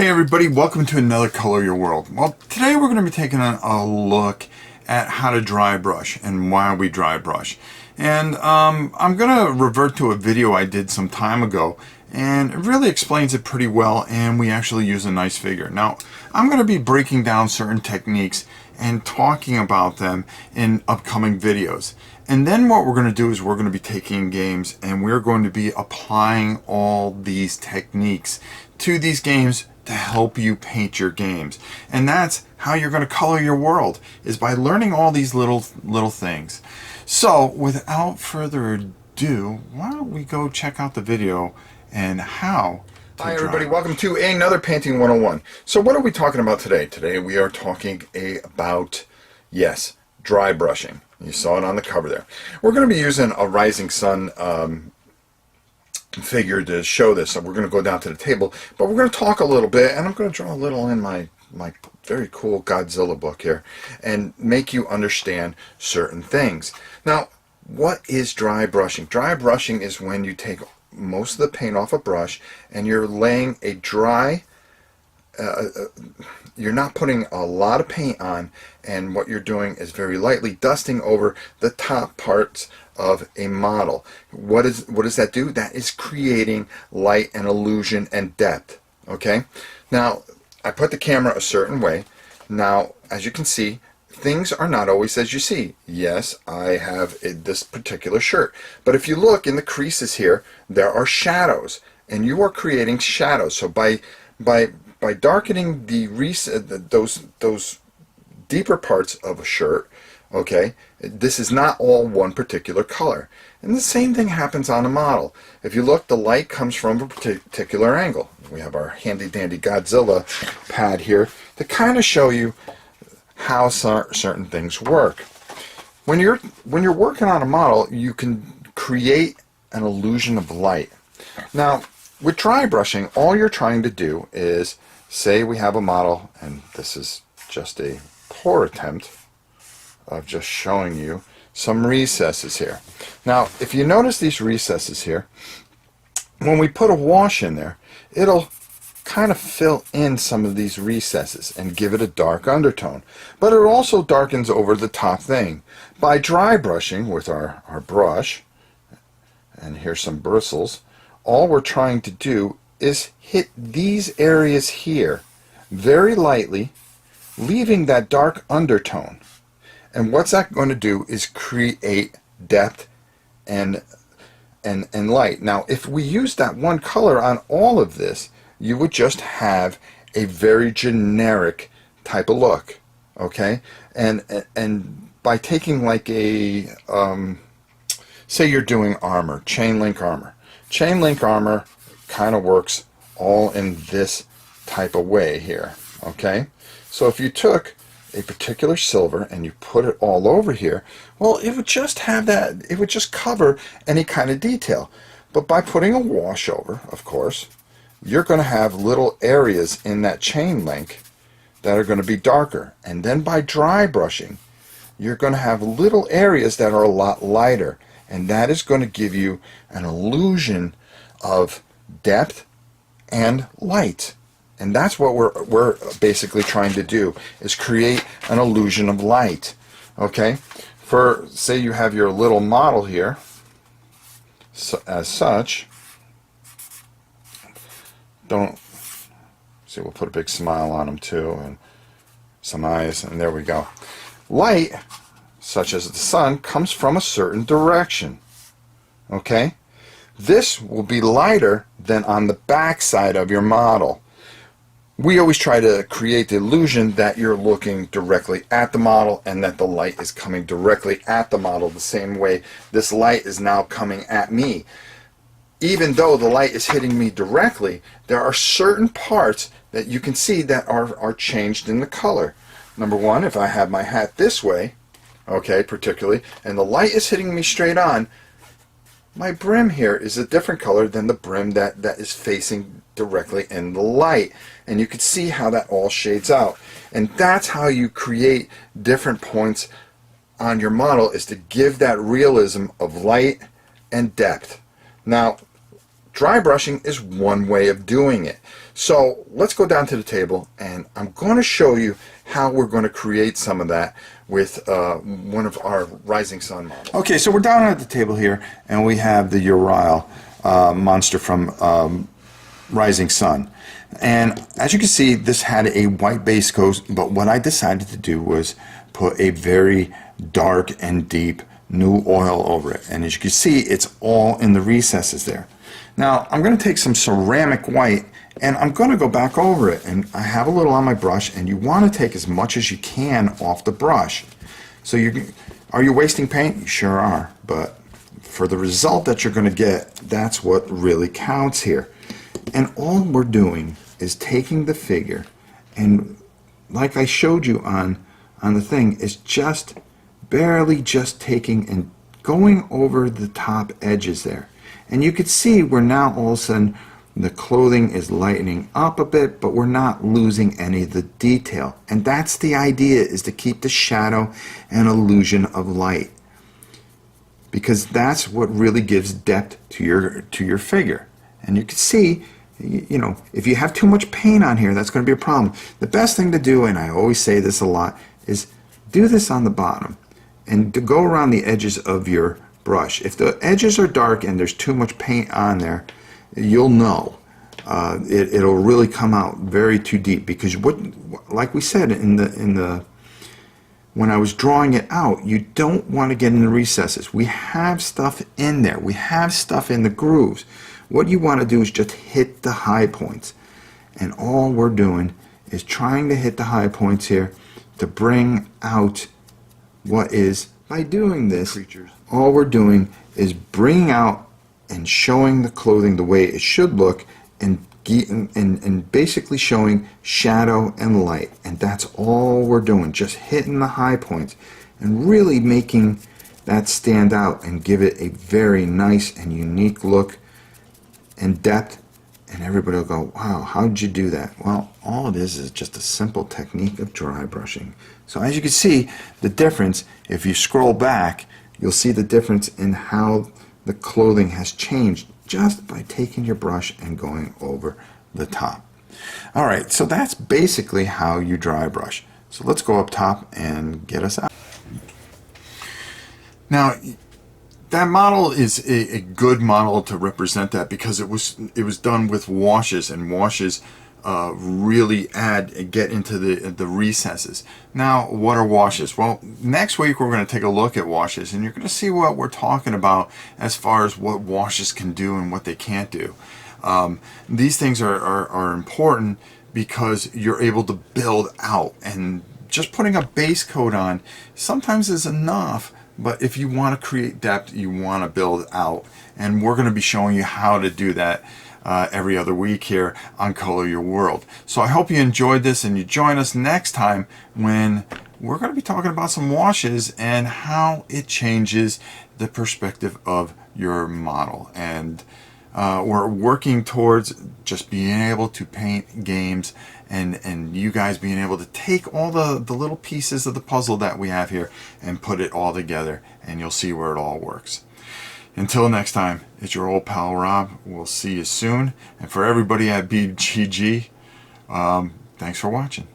Hey everybody, welcome to another Color Your World. Well, today we're going to be taking a look at how to dry brush and why we dry brush. And I'm going to revert to a video I did some time ago, and it really explains it pretty well, and we actually use a nice figure. Now, I'm going to be breaking down certain techniques and talking about them in upcoming videos. And then what we're going to do is we're going to be taking games and we're going to be applying all these techniques to these games to help you paint your games. And that's how you're going to color your world, is by learning all these little things. So without further ado, why don't we go check out the video and how to Hi everybody, welcome to another Painting 101. So what are we talking about today? Today we are talking about, yes, dry brushing. You saw it on the cover there. We're going to be using a Rising Sun figure to show this. So we're going to go down to the table, but we're going to talk a little bit, and I'm going to draw a little in my very cool Godzilla book here and make you understand certain things. Now, what is dry brushing? Dry brushing is when you take most of the paint off a brush and you're laying a dry, you're not putting a lot of paint on, and what you're doing is very lightly dusting over the top parts of a model. What does that do? That is creating light and illusion and depth. Okay, now I put the camera a certain way. Now, as you can see, things are not always as you see. Yes, I have this particular shirt, but if you look in the creases here, there are shadows, and you are creating shadows. So by darkening those deeper parts of a shirt, okay, this is not all one particular color. And the same thing happens on a model. If you look, the light comes from a particular angle. We have our handy dandy Godzilla pad here to kind of show you how certain things work. When you're working on a model, you can create an illusion of light. Now, with dry brushing, all you're trying to do is, say we have a model, and this is just a poor attempt of just showing you some recesses here. Now, if you notice these recesses here, when we put a wash in there, it'll kind of fill in some of these recesses and give it a dark undertone. But it also darkens over the top thing. By dry brushing with our brush, and here's some bristles, all we're trying to do is hit these areas here very lightly, leaving that dark undertone. And what's that going to do is create depth and light. Now, if we use that one color on all of this, you would just have a very generic type of look, okay? And by taking like a, say you're doing armor, chain link armor. Chain link armor kind of works all in this type of way here, okay? So if you took a particular silver and you put it all over here, well, it would just have that, it would just cover any kind of detail. But by putting a wash over, of course, you're going to have little areas in that chain link that are going to be darker. And then by dry brushing, you're going to have little areas that are a lot lighter, and that is going to give you an illusion of depth and light. And that's what we're basically trying to do, is create an illusion of light. Okay, for, say you have your little model here, so, as such, don't see, we'll put a big smile on them too, and some eyes, and there we go. Light, such as the sun, comes from a certain direction. Okay, this will be lighter than on the back side of your model. We always try to create the illusion that you're looking directly at the model and that the light is coming directly at the model, the same way this light is now coming at me. Even though the light is hitting me directly, there are certain parts that you can see that are changed in the color. Number one, if I have my hat this way, okay, particularly, and the light is hitting me straight on, my brim here is a different color than the brim that is facing directly in the light. And you can see how that all shades out. And that's how you create different points on your model, is to give that realism of light and depth. Now, dry brushing is one way of doing it. So let's go down to the table, and I'm going to show you how we're going to create some of that with one of our Rising Sun models. Okay, so we're down at the table here, and we have the Uriah Monster from Rising Sun. And as you can see, this had a white base coat, but what I decided to do was put a very dark and deep new oil over it. And as you can see, it's all in the recesses there. Now, I'm going to take some ceramic white, and I'm going to go back over it. And I have a little on my brush, and you want to take as much as you can off the brush. So are you wasting paint? You sure are. But for the result that you're going to get, that's what really counts here. And all we're doing is taking the figure, and like I showed you on the thing, is just barely just taking and going over the top edges there. And you can see we're now all of a sudden the clothing is lightening up a bit, but we're not losing any of the detail. And that's the idea, is to keep the shadow and illusion of light, because that's what really gives depth to your figure. And you can see, you know, if you have too much paint on here, that's going to be a problem. The best thing to do, and I always say this a lot, is do this on the bottom and to go around the edges of your brush. If the edges are dark and there's too much paint on there, you'll know. It'll really come out very too deep, because like we said when I was drawing it out, you don't want to get in the recesses. We have stuff in there. We have stuff in the grooves. What you want to do is just hit the high points. And all we're doing is trying to hit the high points here to bring out what is, by doing this, all we're doing is bringing out and showing the clothing the way it should look, and basically showing shadow and light. And that's all we're doing, just hitting the high points and really making that stand out and give it a very nice and unique look and depth. And everybody will go, wow, how did you do that? Well, all it is just a simple technique of dry brushing. So as you can see, the difference, if you scroll back, you'll see the difference in how the clothing has changed just by taking your brush and going over the top. All right, so that's basically how you dry brush. So let's go up top and get us out. Now, that model is a good model to represent that, because it was done with washes, and washes really get into the recesses. Now, what are washes? Well, next week we're going to take a look at washes, and you're going to see what we're talking about as far as what washes can do and what they can't do. These things are important because you're able to build out, and just putting a base coat on sometimes is enough. But if you want to create depth, you want to build out. And we're going to be showing you how to do that every other week here on Color Your World. So I hope you enjoyed this, and you join us next time when we're going to be talking about some washes and how it changes the perspective of your model. And we're working towards just being able to paint games, and you guys being able to take all the little pieces of the puzzle that we have here and put it all together, and you'll see where it all works. Until next time, it's your old pal Rob. We'll see you soon. And for everybody at BGG, thanks for watching.